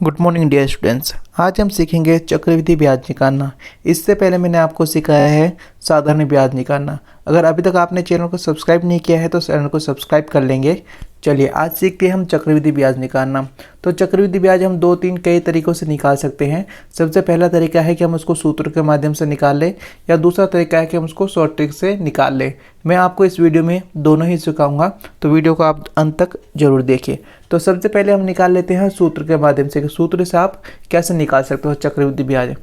Good morning dear students. आज हम सीखेंगे चक्रवृद्धि ब्याज निकालना। इससे पहले मैंने आपको सिखाया है साधारण ब्याज निकालना। अगर अभी तक आपने चैनल को सब्सक्राइब नहीं किया है तो चैनल को सब्सक्राइब कर लेंगे। चलिए आज सीखते हैं हम चक्रवृद्धि ब्याज निकालना। तो चक्रवृद्धि ब्याज हम दो तीन कई तरीक़ों से निकाल सकते हैं। सबसे पहला तरीका है कि हम उसको सूत्र के माध्यम से निकाल लें, या दूसरा तरीका है कि हम उसको शॉर्ट ट्रिक से निकाल लें। मैं आपको इस वीडियो में दोनों ही सिखाऊंगा, तो वीडियो को आप अंत तक जरूर देखिए। तो सबसे पहले हम निकाल लेते हैं सूत्र के माध्यम से कि सूत्र से आप कैसे निकाल सकते हो चक्रवृद्धि ब्याज।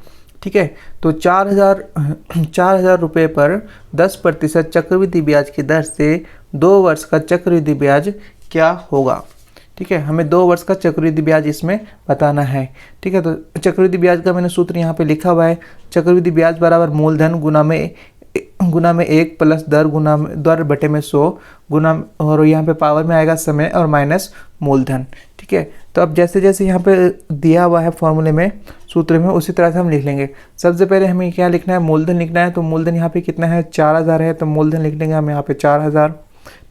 ठीक है, तो 4,000 रुपये पर 10% चक्रवृद्धि ब्याज की दर से 2 वर्ष का चक्रवृद्धि ब्याज क्या होगा। ठीक है, हमें 2 वर्ष का चक्रवृद्धि ब्याज इसमें बताना है। ठीक है, तो चक्रवृद्धि ब्याज का मैंने सूत्र यहाँ पे लिखा हुआ है। चक्रवृद्धि ब्याज बराबर मूलधन गुना में 1 प्लस दर बटे में 100 गुना, और यहाँ पे पावर में आएगा समय और माइनस मूलधन। ठीक है, तो अब जैसे जैसे यहाँ पे दिया हुआ है फॉर्मूले में, सूत्र में, उसी तरह से हम लिख लेंगे। सबसे पहले हमें क्या लिखना है, मूलधन लिखना है। तो मूलधन यहाँ पे कितना है, 4,000 है, तो मूलधन लिख लेंगे हम यहाँ पे 4,000।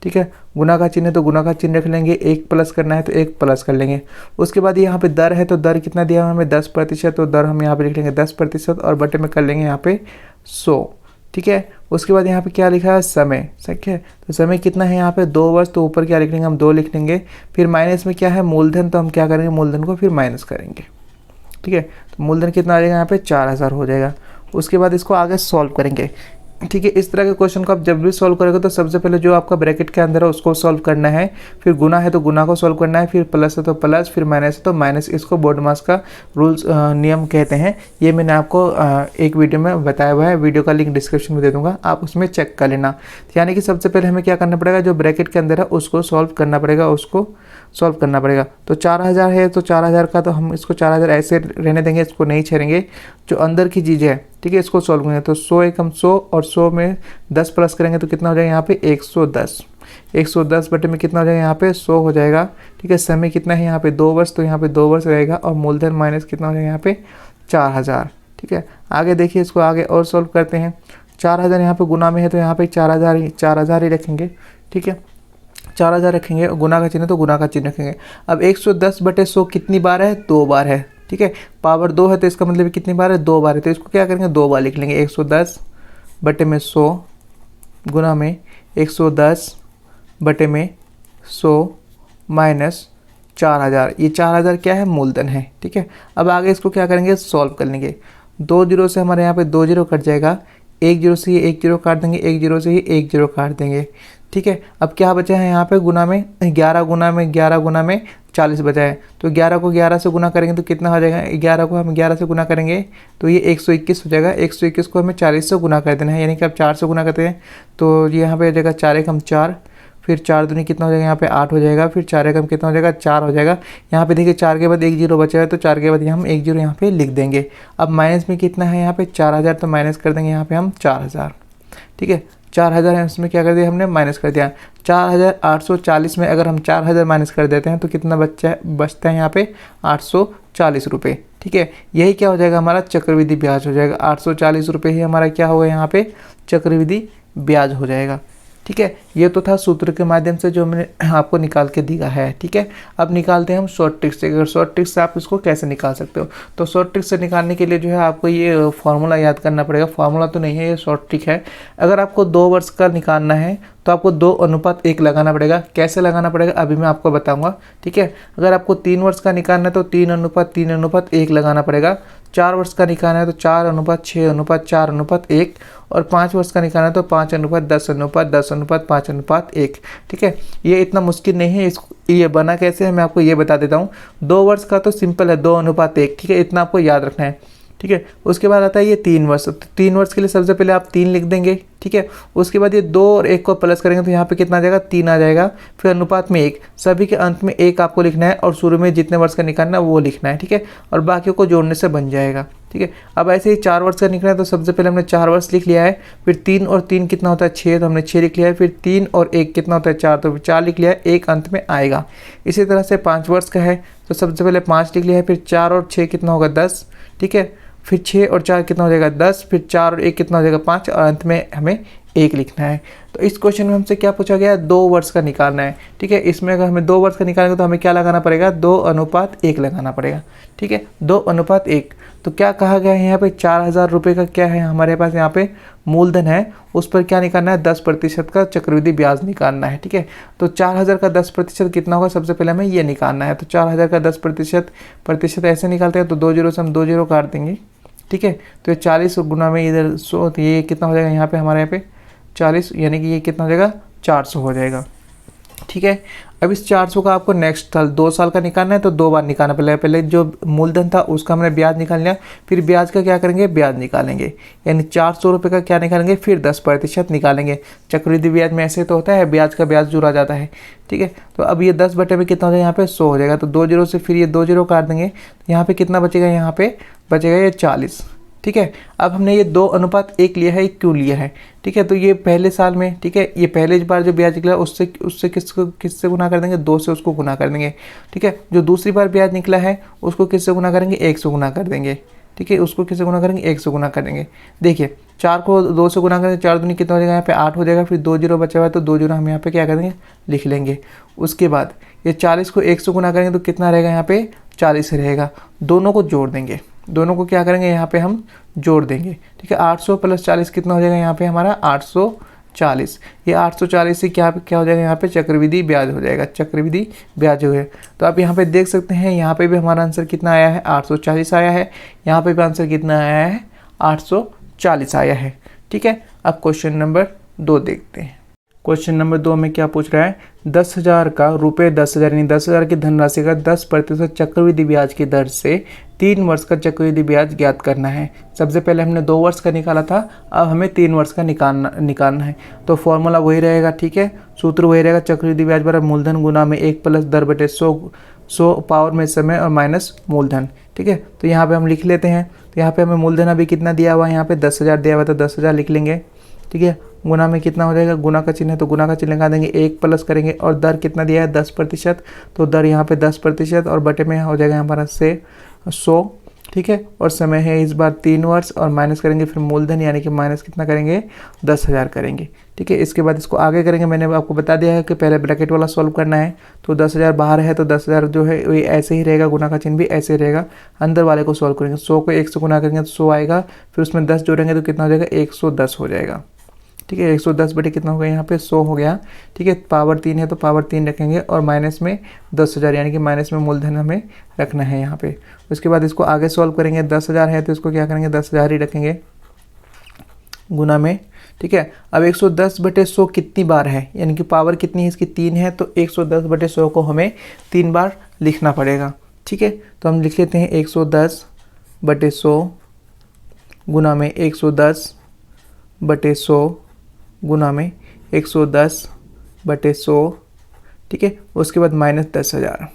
ठीक है, गुना का चिन्ह है तो गुना का चिन्ह रख लेंगे। 1 प्लस करना है तो 1 प्लस कर लेंगे। उसके बाद यहाँ पे दर है, तो दर कितना दिया है हमें, 10%। तो दर हम यहाँ पे लिख लेंगे 10% और बटे में कर लेंगे यहाँ पे 100। ठीक है, उसके बाद यहाँ पे क्या लिखा है, समय। ठीक है, तो समय कितना है यहाँ पे, 2 वर्ष। तो ऊपर क्या लिख लेंगे हम, 2 लिख लेंगे। फिर माइनस में क्या है, मूलधन। तो हम क्या करेंगे, मूलधन को फिर माइनस करेंगे। ठीक है, तो मूलधन कितना आ जाएगा यहाँ पे, 4,000 हो जाएगा। उसके बाद इसको आगे सॉल्व करेंगे। ठीक है, इस तरह के क्वेश्चन को आप जब भी सॉल्व करोगे तो सबसे पहले जो आपका ब्रैकेट के अंदर है उसको सॉल्व करना है। फिर गुना है तो गुना को सॉल्व करना है, फिर प्लस है तो प्लस, फिर माइनस है तो माइनस। इसको बोर्ड मास का रूल्स नियम कहते हैं। ये मैंने आपको एक वीडियो में बताया हुआ है, वीडियो का लिंक डिस्क्रिप्शन में दे दूंगा, आप उसमें चेक कर लेना। यानी कि सबसे पहले हमें क्या करना पड़ेगा, जो ब्रैकेट के अंदर है उसको सॉल्व करना पड़ेगा, तो 4,000 है, तो 4,000 का तो हम इसको 4,000 ऐसे रहने देंगे, इसको नहीं छेड़ेंगे। जो अंदर की चीज़ है, ठीक है, इसको सॉल्व करेंगे। तो 100 एकम 100 और 100 में 10 प्लस करेंगे तो कितना हो जाएगा यहाँ पे 110। 110 बटे में कितना हो जाएगा यहाँ पे 100 हो जाएगा। ठीक है, समय कितना है यहाँ पे 2 वर्ष, तो यहाँ पे 2 वर्ष रहेगा। और मूलधन माइनस कितना हो जाएगा यहाँ पे 4,000। ठीक है, आगे देखिए, इसको आगे और सॉल्व करते हैं। 4,000 यहाँ पे गुना में है तो यहाँ पे 4,000 ही रखेंगे। ठीक है, 4,000 रखेंगे, गुना का चिन्ह तो गुना का चिन्ह रखेंगे। अब 110 बटे 100 कितनी बार है, 2 बार है। ठीक है, पावर 2 है तो इसका मतलब कितनी बार है, 2 बार है। तो इसको क्या करेंगे, 2 बार लिख लेंगे। 110 बटे में 100 गुना में 110 बटे में 100 माइनस 4,000। ये 4,000 क्या है, मूलधन है। ठीक है, अब आगे इसको क्या करेंगे, सॉल्व कर लेंगे। 2 जीरो से हमारे यहाँ पे 2 जीरो कट जाएगा। 1 जीरो से ये 1 जीरो काट देंगे, 1 जीरो से ही 1 जीरो काट देंगे। ठीक है, अब क्या बचा है यहाँ पे, गुना में 11 गुना में 40 बचा है। तो 11 को 11 से गुना करेंगे तो कितना हो जाएगा, 11 को हम 11 से गुना करेंगे तो ये 121 हो जाएगा। 121 को हमें 40 से गुना कर देना है, यानी कि आप 4 से गुना करते हैं तो ये यहाँ पे हो जाएगा 4 एकम 4, फिर 4 दूनी कितना हो जाएगा यहाँ पे 8 हो जाएगा, फिर 4 एकम कितना हो जाएगा 4 हो जाएगा। यहाँ पे देखिए 4 के बाद 1 जीरो बचा है, तो 4 के बाद हम 1 जीरो यहाँ पे लिख देंगे। अब माइनस में कितना है यहाँ पे 4,000, तो माइनस कर देंगे यहाँ पे हम 4,000। ठीक है, 4,000 है, उसमें क्या कर दिया हमने, माइनस कर दिया। 4,840 में अगर हम 4,000 माइनस कर देते हैं तो कितना बचता है यहाँ पे 840 रुपये। ठीक है, यही क्या हो जाएगा, हमारा चक्रवृद्धि ब्याज हो जाएगा। 840 रुपये ही हमारा क्या होगा यहाँ पे, चक्रवृद्धि ब्याज हो जाएगा। ठीक है, ये तो था सूत्र के माध्यम से जो मैंने आपको निकाल के दिया है। ठीक है, अब निकालते हैं हम शॉर्ट ट्रिक से। अगर शॉर्ट ट्रिक से आप इसको कैसे निकाल सकते हो, तो शॉर्ट ट्रिक से निकालने के लिए जो है आपको ये फार्मूला याद करना पड़ेगा। फार्मूला तो नहीं है, ये शॉर्ट ट्रिक है। अगर आपको 2 वर्ष का निकालना है तो आपको 2:1 लगाना पड़ेगा। कैसे लगाना पड़ेगा अभी मैं आपको बताऊंगा। ठीक है, अगर आपको 3 वर्ष का निकालना है तो 3:3:1 लगाना पड़ेगा। 4 वर्ष का निकालना है तो 4:6:4:1, और 5 वर्ष का निकालना है तो 5:10:10:5:1। ठीक है, ये इतना मुश्किल नहीं है। ये बना कैसे है मैं आपको ये बता देता हूँ। 2 वर्ष का तो सिंपल है, 2:1। ठीक है, इतना आपको याद रखना है। ठीक है, उसके बाद आता है ये 3 वर्ष। तो 3 वर्ष के लिए सबसे पहले आप 3 लिख देंगे। ठीक है, उसके बाद ये 2 और 1 को प्लस करेंगे तो यहाँ पे कितना आ जाएगा, 3 आ जाएगा। फिर अनुपात में 1, सभी के अंत में 1 आपको लिखना है, और शुरू में जितने वर्ष का निकालना है वो लिखना है। ठीक है, और बाकियों को जोड़ने से बन जाएगा। ठीक है, अब ऐसे ही 4 वर्ष का निकला है तो सबसे पहले हमने 4 वर्ष लिख लिया है। फिर 3 और 3 कितना होता है, 6, तो हमने 6 लिख लिया है। फिर 3 और 1 कितना होता है, 4, तो 4 लिख लिया है, 1 अंत में आएगा। इसी तरह से 5 वर्ष का है तो सबसे पहले 5 लिख लिया है। फिर 4 और 6 कितना होगा, 10। ठीक है, फिर 6 और 4 कितना हो जाएगा, 10। फिर 4 और 1 कितना हो जाएगा, 5, और अंत में हमें 1 लिखना है। तो इस क्वेश्चन में हमसे क्या पूछा गया है, 2 वर्ष का निकालना है। ठीक है, इसमें अगर हमें 2 वर्ष का निकालेंगे तो हमें क्या लगाना पड़ेगा, 2:1 लगाना पड़ेगा। ठीक है, 2:1। तो क्या कहा गया है यहाँ पे, 4000 रुपये का क्या है हमारे पास यहाँ पे मूलधन है, उस पर क्या निकालना है, 10% का चक्रवृद्धि ब्याज निकालना है। ठीक है, तो 4000 का 10% कितना होगा, सबसे पहले हमें ये निकालना है। तो 4000 का 10% ऐसे निकालते हैं तो 2 जीरो से हम 2 जीरो काट देंगे। ठीक है, तो ये 40 गुना में इधर 100, तो ये कितना हो जाएगा यहाँ पे, हमारे यहाँ पे 40, यानी कि ये कितना हो जाएगा, 400 हो जाएगा। ठीक है, अब इस 400 का आपको नेक्स्ट साल 2 साल का निकालना है तो 2 बार निकालना पड़ेगा। पहले जो मूलधन था उसका हमने ब्याज निकाल लिया, फिर ब्याज का क्या करेंगे, ब्याज निकालेंगे, यानी 400 रुपये का क्या निकालेंगे, फिर 10% निकालेंगे। चक्रवृद्धि ब्याज में ऐसे तो होता है, ब्याज का ब्याज जुड़ा जाता है। ठीक है, तो अब ये 10 बटे में कितना हो जाएगा, यहाँ पे 100 हो जाएगा। तो 2 जीरो से फिर ये 2 जीरो काट देंगे, तो यहाँ पे कितना बचेगा, यहाँ पे बचेगा ये 40। ठीक है, अब हमने ये 2:1 लिया है, क्यों लिया है। ठीक है, तो ये पहले साल में, ठीक है, ये पहले बार जो ब्याज निकला उससे उससे किससे गुना कर देंगे, 2 से उसको गुना कर देंगे। ठीक है, जो दूसरी बार ब्याज निकला है उसको किससे गुना करेंगे, 1 से गुना कर देंगे। ठीक है, उसको किससे गुना करेंगे, 1 से गुना कर देंगे। देखिए 4 को 2 से गुना करेंगे, 4 दूनी कितना हो जाएगा, यहाँ पे 8 हो जाएगा। फिर 2 जीरो बचा हुआ है तो 2 जीरो हम यहाँ पे क्या करेंगे, लिख लेंगे। उसके बाद ये 40 को 1 से गुना करेंगे तो कितना रहेगा, यहाँ पे 40 रहेगा। दोनों को जोड़ देंगे, दोनों को क्या करेंगे, यहाँ पे हम जोड़ देंगे। ठीक है, 800 + 40 कितना हो जाएगा, यहाँ पे हमारा 840। ये 840 से क्या क्या हो जाएगा, यहाँ पे चक्रवृद्धि ब्याज हो जाएगा, चक्रवृद्धि ब्याज हो गया। तो आप यहाँ पे देख सकते हैं, यहाँ पे भी हमारा आंसर कितना आया है, 840 आया है। यहाँ पे भी आंसर कितना आया है, 840 आया है। ठीक है, अब क्वेश्चन नंबर 2 देखते हैं। क्वेश्चन नंबर 2 में क्या पूछ रहा है, 10,000 का रुपये 10,000 यानी 10,000 की धनराशि का 10% चक्रवृद्धि ब्याज की दर से 3 वर्ष का चक्रवृद्धि ब्याज ज्ञात करना है। सबसे पहले हमने 2 वर्ष का निकाला था, अब हमें 3 वर्ष का निकालना है। तो फॉर्मूला वही रहेगा। ठीक है, सूत्र वही रहेगा, चक्रवृद्धि ब्याज बराबर मूलधन गुना में 1 + दर बटे 100 पावर में समय और माइनस मूलधन। ठीक है, तो यहाँ पे हम लिख लेते हैं। तो यहाँ पे हमें मूलधन अभी कितना दिया हुआ है, यहाँ पे 10,000 दिया हुआ, तो 10,000 लिख लेंगे। ठीक है, गुना में कितना हो जाएगा, गुना का चिन्ह है तो गुना का चिन्ह लगा देंगे, 1 प्लस करेंगे और दर कितना दिया है, 10%। तो दर यहाँ पे 10% और बटे में हो जाएगा हमारा से 100। ठीक है, और समय है इस बार 3 वर्ष और माइनस करेंगे फिर मूलधन, यानी कि माइनस कितना करेंगे, 10,000 करेंगे। ठीक है, इसके बाद इसको आगे करेंगे। मैंने आपको बता दिया है कि पहले ब्रैकेट वाला सॉल्व करना है। तो 10,000 बाहर है तो 10,000 जो है ये ऐसे ही रहेगा, गुना का चिन्ह भी ऐसे ही रहेगा। अंदर वाले को सॉल्व करेंगे, 100 को 1 से गुना करेंगे तो 100 आएगा, फिर उसमें 10 जोड़ेंगे तो कितना हो जाएगा, 110 हो जाएगा। ठीक है, 110 बटे कितना हो गया, यहाँ पे 100 हो गया। ठीक है, पावर 3 है तो पावर 3 रखेंगे और माइनस में 10,000 यानी कि माइनस में मूलधन हमें रखना है यहाँ पे। उसके बाद इसको आगे सॉल्व करेंगे, 10,000 है तो इसको क्या करेंगे, 10,000 ही रखेंगे गुना में। ठीक है, अब 110 बटे 100 कितनी बार है, यानी कि पावर कितनी है इसकी, 3 है, तो 110 बटे 100 को हमें 3 बार लिखना पड़ेगा। ठीक है, तो हम लिख लेते हैं 110 बटे 100 गुना में 110 बटे 100 गुना में 110 बटे 100। ठीक है, उसके बाद माइनस 10,000,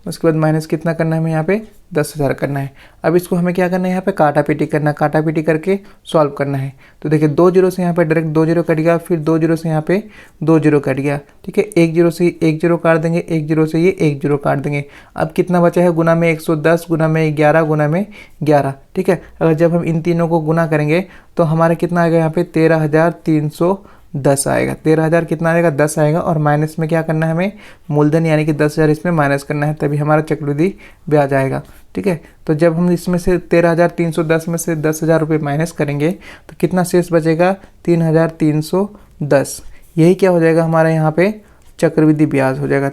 उसके बाद माइनस कितना करना है हमें, यहाँ पे 10,000 करना है। अब इसको हमें क्या करना है, यहाँ पे काटा पीटी करना है, काटा पीटी करके सॉल्व करना है। तो देखिए 2 जीरो से यहाँ पे डायरेक्ट 2 जीरो कट गया, फिर 2 जीरो से यहाँ पे 2 जीरो कट गया। ठीक है, 1 जीरो से 1 जीरो काट देंगे, 1 जीरो से ये 1 जीरो काट देंगे। अब कितना बचा है, गुना में 110 गुना में 11 गुना में 11। ठीक है, अगर जब हम इन तीनों को गुना करेंगे तो हमारा कितना आएगा, यहाँ पे 13,310 आएगा। 13,000 कितना आएगा, 10 आएगा और माइनस में क्या करना है हमें, मूलधन यानी कि 10,000 इसमें माइनस करना है, तभी हमारा चक्रवृद्धि ब्याज आएगा। ठीक है, तो जब हम इसमें से 13,310 में से 10,000 रुपये माइनस करेंगे तो कितना शेष बचेगा, 3,310। यही क्या हो जाएगा हमारा यहाँ पे चक्रवृद्धि ब्याज हो जाएगा।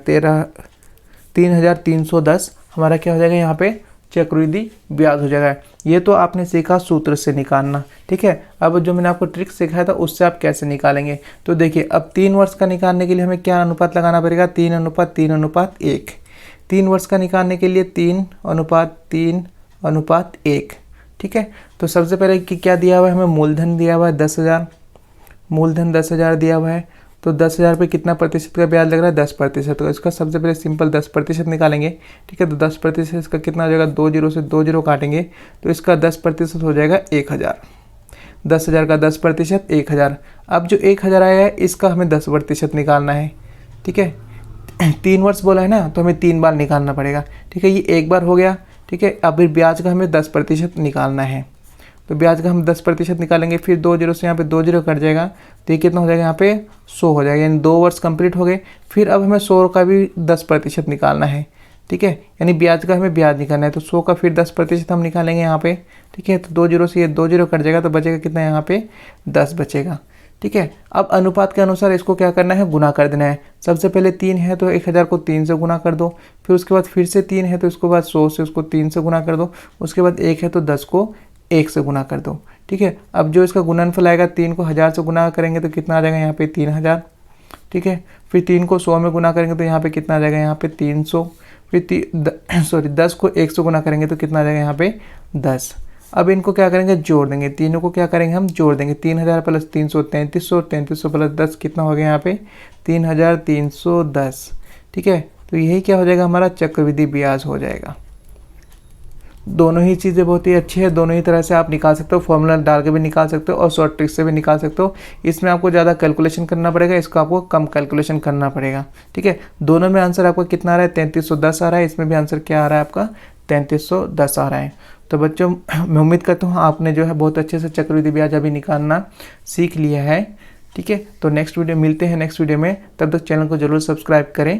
3,310 हमारा क्या हो जाएगा यहाँ पे चक्रवृद्धि ब्याज हो जाएगा। ये तो आपने सीखा सूत्र से निकालना। ठीक है, अब जो मैंने आपको ट्रिक सिखाया था उससे आप कैसे निकालेंगे, तो देखिए अब 3 वर्ष का निकालने के लिए हमें क्या अनुपात लगाना पड़ेगा, 3:3:1। 3 वर्ष का निकालने के लिए 3:3:1। ठीक है, तो सबसे पहले कि क्या दिया हुआ है हमें, मूलधन दिया हुआ है 10,000, मूलधन 10,000 दिया हुआ है। तो 10,000 पे कितना प्रतिशत का ब्याज लग रहा है, 10%। तो इसका सबसे पहले सिंपल 10% निकालेंगे। ठीक है, तो 10% इसका कितना हो जाएगा, 2 जीरो से 2 जीरो काटेंगे तो इसका 10% हो जाएगा 1,000। 10,000 का 10% 1,000। अब जो 1,000 आया है इसका हमें 10% निकालना है। ठीक है, 3 वर्ष बोला है ना, तो हमें 3 बार निकालना पड़ेगा। ठीक है, ये एक बार हो गया। ठीक है, अब फिर ब्याज का हमें 10% निकालना है। तो ब्याज का हम 10% निकालेंगे, फिर 2 जीरो से यहाँ पे 2 जीरो कट जाएगा, तो ये कितना हो जाएगा यहाँ पे 100 हो जाएगा, यानी 2 वर्ष कंप्लीट हो गए। फिर अब हमें 100 का भी 10% निकालना है, ठीक है, यानी ब्याज का हमें ब्याज निकालना है, तो 100 का फिर 10% हम निकालेंगे यहाँ पे, ठीक है। तो 2 जीरो से ये 2 जीरो कट जाएगा, तो बचेगा कितना यहाँ पे 10 बचेगा, ठीक है। अब अनुपात के अनुसार इसको क्या करना है, गुना कर देना है। सबसे पहले 3 है तो 1000 को 3 से गुना कर दो, फिर उसके बाद फिर से 3 है तो इसके बाद 100 से उसको 3 से गुना कर दो, उसके बाद 1 है तो 10 को 1 से गुना कर दो, ठीक है। अब जो इसका गुणनफल आएगा, 3 को 1000 से गुना करेंगे तो कितना आ जाएगा यहाँ पे 3000, ठीक है। फिर 3 को 100 में गुना करेंगे तो यहाँ पे कितना आ जाएगा यहाँ पे 300, फिर 10 को 1 से गुना करेंगे तो कितना आ जाएगा यहाँ पे 10। अब इनको क्या करेंगे, जोड़ देंगे, तीनों को क्या करेंगे हम जोड़ देंगे, 3000 प्लस 300 3300, 3300 प्लस 10 कितना हो गया यहाँ पे 3310, ठीक है। तो यही क्या हो जाएगा, हमारा चक्रवृद्धि ब्याज हो जाएगा। दोनों ही चीज़ें बहुत ही अच्छी है, दोनों ही तरह से आप निकाल सकते हो, फॉर्मूला डाल के भी निकाल सकते हो और शॉर्ट ट्रिक से भी निकाल सकते हो। इसमें आपको ज़्यादा कैलकुलेशन करना पड़ेगा, इसको आपको कम कैलकुलेशन करना पड़ेगा, ठीक है। दोनों में आंसर आपका कितना आ रहा है 3310 आ रहा है, इसमें भी आंसर क्या आ रहा है आपका 3310 आ रहा है। तो बच्चों मैं उम्मीद करता हूँ आपने जो है बहुत अच्छे से चक्रवृद्धि ब्याज अभी निकालना सीख लिया है, ठीक है। तो नेक्स्ट वीडियो मिलते हैं नेक्स्ट वीडियो में, तब तक चैनल को जरूर सब्सक्राइब करें।